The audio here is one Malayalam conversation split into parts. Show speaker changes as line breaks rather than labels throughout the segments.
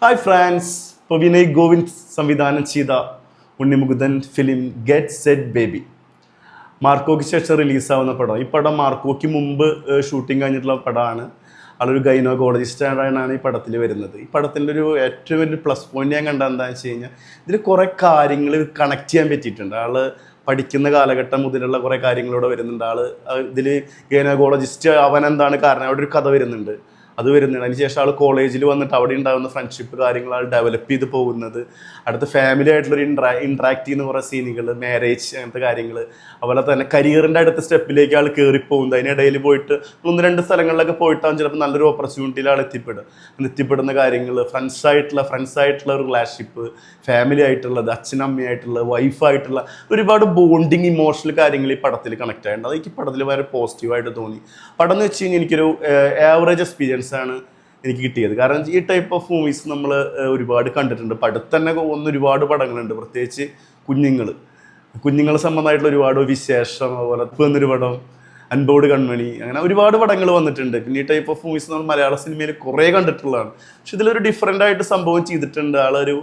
Hi France. ഇപ്പോൾ വിനയ് ഗോവിന്ദ് സംവിധാനം ചെയ്ത Unni Mukundan film get set baby മാർക്കോയ്ക്ക് ശേഷം റിലീസാവുന്ന പടം. ഈ പടം മാർക്കോയ്ക്ക് മുമ്പ് ഷൂട്ടിംഗ് കഴിഞ്ഞിട്ടുള്ള പടമാണ്. ആളൊരു ഗൈനോക്കോളജിസ്റ്റാണ് ഈ പടത്തിൽ വരുന്നത്. ഈ പടത്തിൻ്റെ ഒരു ഏറ്റവും വലിയ പ്ലസ് പോയിന്റ് ഞാൻ കണ്ടത് എന്താണെന്ന് വെച്ച് കഴിഞ്ഞാൽ ഇതിൽ കുറേ കാര്യങ്ങൾ കണക്ട് ചെയ്യാൻ പറ്റിയിട്ടുണ്ട്. ആൾ പഠിക്കുന്ന കാലഘട്ടം മുതലുള്ള കുറേ കാര്യങ്ങളോട് വരുന്നുണ്ട്. ആൾ ഇതിൽ ഗൈനോക്കോളജിസ്റ്റ് അവനെന്താണ് കാരണം അവിടെ ഒരു കഥ വരുന്നുണ്ട്. അത് വരുന്നുണ്ട്. അതിനുശേഷം ആൾ കോളേജിൽ വന്നിട്ട് അവിടെ ഉണ്ടാകുന്ന ഫ്രണ്ട്ഷിപ്പ് കാര്യങ്ങൾ ആൾ ഡെവലപ്പ് ചെയ്ത് പോകുന്നത്, അടുത്ത ഫാമിലി ആയിട്ടുള്ളൊരു ഇൻട്രാക്ട് ചെയ്യുന്ന കുറേ സീനുകൾ, മാരേജ്, അങ്ങനത്തെ കാര്യങ്ങൾ, അതുപോലെ തന്നെ കരിയറിൻ്റെ അടുത്ത സ്റ്റെപ്പിലേക്ക് ആൾ കയറിപ്പോകുന്നത്. അതിനിടയിൽ പോയിട്ട് 1-2 സ്ഥലങ്ങളിലൊക്കെ പോയിട്ടാവും ചിലപ്പോൾ നല്ലൊരു ഓപ്പർച്യൂണിറ്റിയിൽ ആൾ എത്തിപ്പെടുന്ന കാര്യങ്ങൾ, ഫ്രണ്ട്സായിട്ടുള്ള ഒരു റിലേഷൻഷിപ്പ്, ഫാമിലി ആയിട്ടുള്ളത്, അച്ഛനമ്മയായിട്ടുള്ളത്, വൈഫായിട്ടുള്ള ഒരുപാട് ബോണ്ടിങ് ഇമോഷണൽ കാര്യങ്ങൾ ഈ പടത്തിൽ കണക്ട് ആയിട്ടുണ്ട്. അത് എനിക്ക് പടത്തിൽ വളരെ പോസിറ്റീവായിട്ട് തോന്നി. പടം എന്ന് വെച്ച് കഴിഞ്ഞാൽ എനിക്കൊരു ആവറേജ് എക്സ്പീരിയൻസ് ആണ് എനിക്ക് കിട്ടിയത്. കാരണം ഈ ടൈപ്പ് ഓഫ് മൂവീസ് നമ്മൾ ഒരുപാട് കണ്ടിട്ടുണ്ട്. പടത്ത് തന്നെ ഒരുപാട് പടങ്ങളുണ്ട്, പ്രത്യേകിച്ച് കുഞ്ഞുങ്ങൾ സംബന്ധമായിട്ടുള്ള ഒരുപാട് വിശേഷം, അതുപോലെ എന്നൊരു പടം, അൻപോട് കൺമണി, അങ്ങനെ ഒരുപാട് പടങ്ങൾ വന്നിട്ടുണ്ട്. പിന്നെ ഈ ടൈപ്പ് ഓഫ് മൂവീസ് നമ്മൾ മലയാള സിനിമയിൽ കുറേ കണ്ടിട്ടുള്ളതാണ്. പക്ഷെ ഇതിലൊരു ഡിഫറെൻ്റ് ആയിട്ട് സംഭവം ചെയ്തിട്ടുണ്ട്. ആളൊരു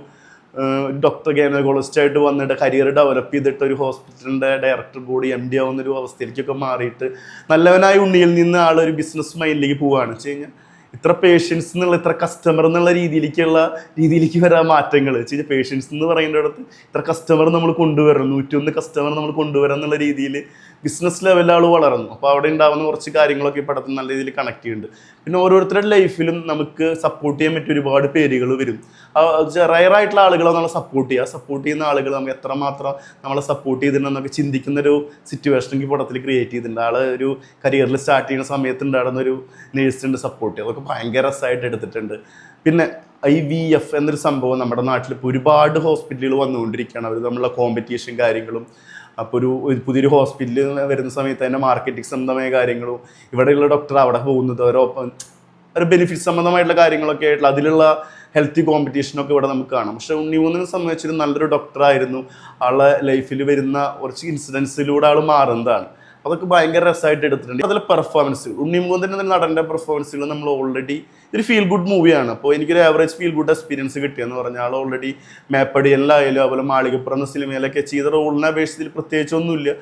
ഡോക്ടർ ഗൈനക്കോളജിസ്റ്റ് ആയിട്ട് വന്നിട്ട് കരിയർ ഡെവലപ്പ് ചെയ്തിട്ട് ഒരു ഹോസ്പിറ്റലിൻ്റെ ഡയറക്ടർ ബോർഡ് MD ആവുന്നൊരു അവസ്ഥയിലേക്കൊക്കെ മാറിയിട്ട് നല്ലവനായ ഉണ്ണിയിൽ നിന്ന് ആളൊരു ബിസിനസ് മൈൻഡിലേക്ക് പോവുകയാണ് വെച്ച് കഴിഞ്ഞാൽ ഇത്ര പേഷ്യൻസ് എന്നുള്ള, ഇത്ര കസ്റ്റമർ എന്നുള്ള രീതിയിലേക്ക് വരാൻ മാറ്റങ്ങൾ വെച്ച് കഴിഞ്ഞാൽ പേഷ്യൻസ് എന്ന് പറയുന്നിടത്ത് ഇത്ര കസ്റ്റമർ നമ്മൾ കൊണ്ടുവരണം, 101 കസ്റ്റമർ നമ്മൾ കൊണ്ടുവരാം എന്നുള്ള രീതിയിൽ ബിസിനസ് ലെവലിൽ ആൾ വളർന്നു. അപ്പോൾ അവിടെ ഉണ്ടാകുന്ന കുറച്ച് കാര്യങ്ങളൊക്കെ ഈ പടത്തിൽ നല്ല രീതിയിൽ കണക്ട് ചെയ്യുന്നുണ്ട്. പിന്നെ ഓരോരുത്തരുടെ ലൈഫിലും നമുക്ക് സപ്പോർട്ട് ചെയ്യാൻ പറ്റിയ ഒരുപാട് പേരുകൾ വരും. റയറായിട്ടുള്ള ആളുകളെ നമ്മൾ സപ്പോർട്ട് ചെയ്യുന്ന ആളുകൾ നമുക്ക് എത്രമാത്രം നമ്മളെ സപ്പോർട്ട് ചെയ്തിട്ടുണ്ടെന്നൊക്കെ ചിന്തിക്കുന്നൊരു സിറ്റുവേഷൻ ഈ പടത്തിൽ ക്രിയേറ്റ് ചെയ്തിട്ടുണ്ട്. ആൾ ഒരു കരിയറിൽ സ്റ്റാർട്ട് ചെയ്യുന്ന സമയത്ത് ഉണ്ടാകുന്നൊരു നേഴ്സിൻ്റെ സപ്പോർട്ട്, അതൊക്കെ ഭയങ്കര രസമായിട്ട് എടുത്തിട്ടുണ്ട്. പിന്നെ IVF എന്നൊരു സംഭവം നമ്മുടെ നാട്ടിൽ ഇപ്പോൾ ഒരുപാട് ഹോസ്പിറ്റലുകൾ വന്നുകൊണ്ടിരിക്കുകയാണ്. അവർ തമ്മിലുള്ള കോമ്പറ്റീഷൻ കാര്യങ്ങളും, അപ്പോൾ ഒരു പുതിയൊരു ഹോസ്പിറ്റലിൽ വരുന്ന സമയത്ത് തന്നെ മാർക്കറ്റിംഗ് സംബന്ധമായ കാര്യങ്ങളും, ഇവിടെയുള്ള ഡോക്ടർ അവിടെ പോകുന്നത് ഒരു ബെനിഫിറ്റ് സംബന്ധമായിട്ടുള്ള കാര്യങ്ങളൊക്കെ ആയിട്ടുള്ള അതിലുള്ള ഹെൽത്തി കോമ്പറ്റീഷനൊക്കെ ഇവിടെ നമുക്ക് കാണാം. പക്ഷേ ഉണ്ണിമുകുന്ദനെ സംബന്ധിച്ചൊരു നല്ലൊരു ഡോക്ടറായിരുന്നു. ആളെ ലൈഫിൽ വരുന്ന കുറച്ച് ഇൻസിഡൻസിലൂടെ ആൾ മാറുന്നതാണ്. അതൊക്കെ ഭയങ്കര രസമായിട്ട് എടുത്തിട്ടുണ്ട്. അതിലെ പെർഫോമൻസുകൾ, ഉണ്ണിമുകുന്ദൻ്റെ നടൻ്റെ പെർഫോമൻസുകൾ നമ്മൾ ഓൾറെഡി ഒരു ഫീൽ ഗുഡ് മൂവിയാണ്. അപ്പോൾ എനിക്കൊരു ആവറേജ് ഫീൽ ഗുഡ് എക്സ്പീരിയൻസ് കിട്ടിയെന്ന് പറഞ്ഞാൽ ആൾ ഓൾറെഡി മേപ്പടിയെല്ലായാലും അതുപോലെ മാളികപ്പുറം എന്ന സിനിമയിലൊക്കെ ചെയ്ത റോളിനെ അപേക്ഷിച്ചിൽ പ്രത്യേകിച്ചൊന്നുമില്ല.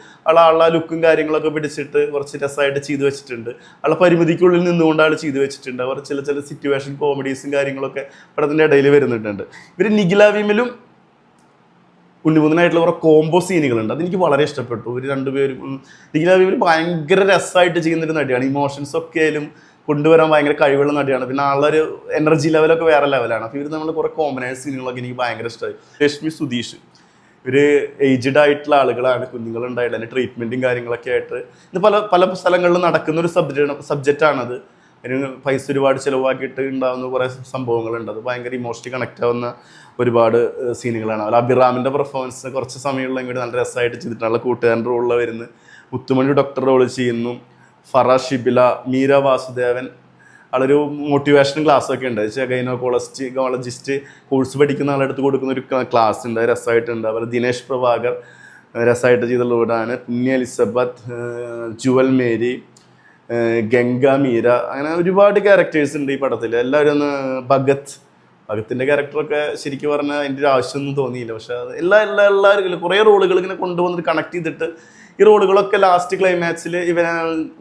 ആളെ ലുക്കും കാര്യങ്ങളൊക്കെ പിടിച്ചിട്ട് കുറച്ച് രസമായിട്ട് ചെയ്തു വെച്ചിട്ടുണ്ട്. ആളെ പരിമിതിക്കുള്ളിൽ നിന്നുകൊണ്ട് ആൾ ചെയ്തു വെച്ചിട്ടുണ്ട്. അവർ ചില സിറ്റുവേഷൻ കോമഡീസും കാര്യങ്ങളൊക്കെ പടത്തിൻ്റെ ഇടയിൽ വരുന്നിട്ടുണ്ട്. ഇവർ നിഖില വിമലും ഉണ്ണിമുകുന്ദനായിട്ടുള്ള കുറേ കോംബോ സീനുകളുണ്ട്, അതെനിക്ക് വളരെ ഇഷ്ടപ്പെട്ടു. ഇവർ രണ്ടുപേരും നിഖില വിമൽ ഭയങ്കര രസമായിട്ട് ചെയ്യുന്നൊരു നടിയാണ്. ഇമോഷൻസ് ഒക്കെ ആയാലും കൊണ്ടുവരാൻ ഭയങ്കര കഴിവുള്ള നടിയാണ്. പിന്നെ ആളൊരു എനർജി ലെവലൊക്കെ വേറെ ലെവലാണ്. അപ്പോൾ ഇവർ നമ്മൾ കുറേ കോമണായ സീനുകളൊക്കെ എനിക്ക് ഭയങ്കര ഇഷ്ടമായി. രശ്മി സുധീഷ്, ഇവർ ഏജ്ഡ് ആയിട്ടുള്ള ആളുകളാണ്, കുഞ്ഞുങ്ങളുണ്ടായിട്ട് അതിൻ്റെ ട്രീറ്റ്മെൻറ്റും കാര്യങ്ങളൊക്കെ ആയിട്ട് ഇത് പല സ്ഥലങ്ങളിലും നടക്കുന്ന ഒരു സബ്ജക്റ്റാണത്. അതിന് പൈസ ഒരുപാട് ചിലവാക്കിയിട്ട് ഉണ്ടാകുന്ന കുറേ സംഭവങ്ങളുണ്ട്. അത് ഭയങ്കര ഇമോഷണലി കണക്റ്റ് ആവുന്ന ഒരുപാട് സീനുകളാണ്. അതിൽ അഭിറാമിൻ്റെ പെർഫോമൻസ് കുറച്ച് സമയമുള്ള ഇങ്ങോട്ട് നല്ല രസമായിട്ട് ചെയ്തിട്ടുള്ള കൂട്ടുകാരൻ്റെ റോളിൽ വരുന്നു. മുത്തുമണി ഡോക്ടർ റോൾ ചെയ്യുന്നു. ഫറ ഷിബില, മീര വാസുദേവൻ, ആളൊരു മോട്ടിവേഷൻ ക്ലാസ്സൊക്കെ ഉണ്ട്. ഗൈനക്കോളജിസ്റ്റ് കോഴ്സ് പഠിക്കുന്ന ആളെടുത്ത് കൊടുക്കുന്ന ഒരു ക്ലാസ് ഉണ്ട്, രസമായിട്ടുണ്ട്. അതുപോലെ ദിനേശ് പ്രഭാകർ രസമായിട്ട് ചെയ്തിട്ടുള്ളവരാണ്. പുണ്യ എലിസബത്ത്, ജുവൽ മേരി, ഗംഗ മീര, അങ്ങനെ ഒരുപാട് ക്യാരക്ടേഴ്സ് ഉണ്ട് ഈ പടത്തിൽ. എല്ലാവരും ഭഗത്തിൻ്റെ ക്യാരക്ടറൊക്കെ ശരിക്കും പറഞ്ഞാൽ അതിൻ്റെ ഒരു ആവശ്യമൊന്നും തോന്നിയില്ല. പക്ഷെ അത് എല്ലാവരും കുറേ റോളുകൾ ഇങ്ങനെ കൊണ്ടുവന്നിട്ട് കണക്ട് ചെയ്തിട്ട് ഈ റോളുകളൊക്കെ ലാസ്റ്റ് ക്ലൈമാക്സിൽ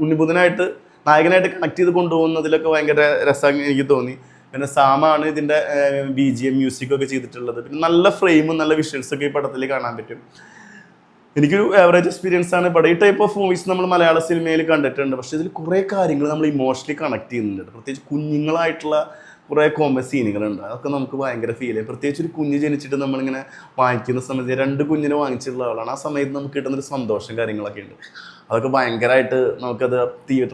ഉണ്ണിമുകുന്ദനായിട്ട് നായകനായിട്ട് കണക്ട് ചെയ്ത് കൊണ്ടുപോകുന്നതിലൊക്കെ ഭയങ്കര രസം എനിക്ക് തോന്നി. പിന്നെ സാമാണ് ഇതിൻ്റെ BGM മ്യൂസിക്കൊക്കെ ചെയ്തിട്ടുള്ളത്. പിന്നെ നല്ല ഫ്രെയിമും നല്ല വിഷ്വൽസൊക്കെ ഈ പടത്തിൽ കാണാൻ പറ്റും. എനിക്കൊരു ആവറേജ് എക്സ്പീരിയൻസ് ആണ്. ഈ ടൈപ്പ് ഓഫ് മൂവീസ് നമ്മൾ മലയാള സിനിമയിൽ കണ്ടിട്ടുണ്ട്. പക്ഷേ ഇതിൽ കുറേ കാര്യങ്ങൾ നമ്മൾ ഇമോഷണലി കണക്ട് ചെയ്യുന്നുണ്ട്. പ്രത്യേകിച്ച് കുഞ്ഞുങ്ങളായിട്ടുള്ള കുറേ കോമഡി സീനുകളുണ്ട്. അതൊക്കെ നമുക്ക് ഭയങ്കര ഫീൽ ചെയ്യും. പ്രത്യേകിച്ച് ഒരു കുഞ്ഞ് ജനിച്ചിട്ട് നമ്മളിങ്ങനെ വാങ്ങിക്കുന്ന സമയത്ത് 2 കുഞ്ഞിനെ വാങ്ങിച്ചിട്ടുള്ള ആളാണ്. ആ സമയത്ത് നമുക്ക് കിട്ടുന്നൊരു സന്തോഷം കാര്യങ്ങളൊക്കെ ഉണ്ട്. അതൊക്കെ ഭയങ്കരമായിട്ട് നമുക്കത്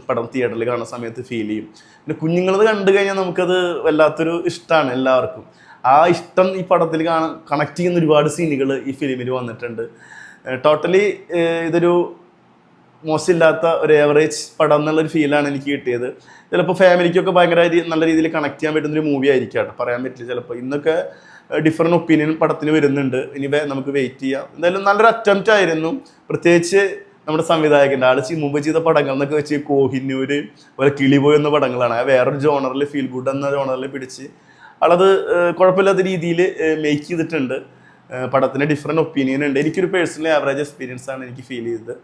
പടം തിയേറ്ററിൽ കാണുന്ന സമയത്ത് ഫീൽ ചെയ്യും. പിന്നെ കുഞ്ഞുങ്ങളത് കണ്ടു കഴിഞ്ഞാൽ നമുക്കത് വല്ലാത്തൊരു ഇഷ്ടമാണ് എല്ലാവർക്കും. ആ ഇഷ്ടം ഈ പടത്തിൽ കണക്ട് ചെയ്യുന്ന ഒരുപാട് സീനുകൾ ഈ ഫിലിമിൽ വന്നിട്ടുണ്ട്. ടോട്ടലി ഇതൊരു മോശമില്ലാത്ത ഒരു ഏവറേജ് പടം എന്നുള്ളൊരു ഫീലാണ് എനിക്ക് കിട്ടിയത്. ചിലപ്പോൾ ഫാമിലിക്കൊക്കെ ഭയങ്കര നല്ല രീതിയിൽ കണക്ട് ചെയ്യാൻ പറ്റുന്നൊരു മൂവി ആയിരിക്കും കേട്ടോ, പറയാൻ പറ്റില്ല. ചിലപ്പോൾ ഇന്നൊക്കെ ഡിഫറെൻറ്റ് ഒപ്പീനിയൻ പടത്തിന് വരുന്നുണ്ട്. ഇനി നമുക്ക് വെയിറ്റ് ചെയ്യാം. എന്തായാലും നല്ലൊരു അറ്റംപ്റ്റ് ആയിരുന്നു. പ്രത്യേകിച്ച് നമ്മുടെ സംവിധായകൻ്റെ ആൾ മുമ്പ് ചെയ്ത പടങ്ങൾ എന്നൊക്കെ വെച്ച് കോഹിന്നൂർ, അതുപോലെ കിളിബോയ് എന്ന പടങ്ങളാണ്. വേറൊരു ജോണറിൽ ഫീൽ ഗുഡ് എന്ന ജോണറിൽ പിടിച്ച് ആളത് കുഴപ്പമില്ലാത്ത രീതിയിൽ മേക്ക് ചെയ്തിട്ടുണ്ട്. പടത്തിന് ഡിഫറെൻറ്റ് ഒപ്പീനിയൻ ഉണ്ട്. എനിക്കൊരു പേഴ്സണലി ആവറേജ് എക്സ്പീരിയൻസ് ആണ് എനിക്ക് ഫീൽ ചെയ്തത്.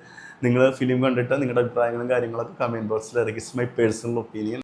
നിങ്ങൾ ഫിലിം കണ്ടിട്ട് നിങ്ങളുടെ അഭിപ്രായങ്ങളും കാര്യങ്ങളൊക്കെ കമൻറ്റ് ബോക്സിൽ ഇറക്കി. It's my personal opinion.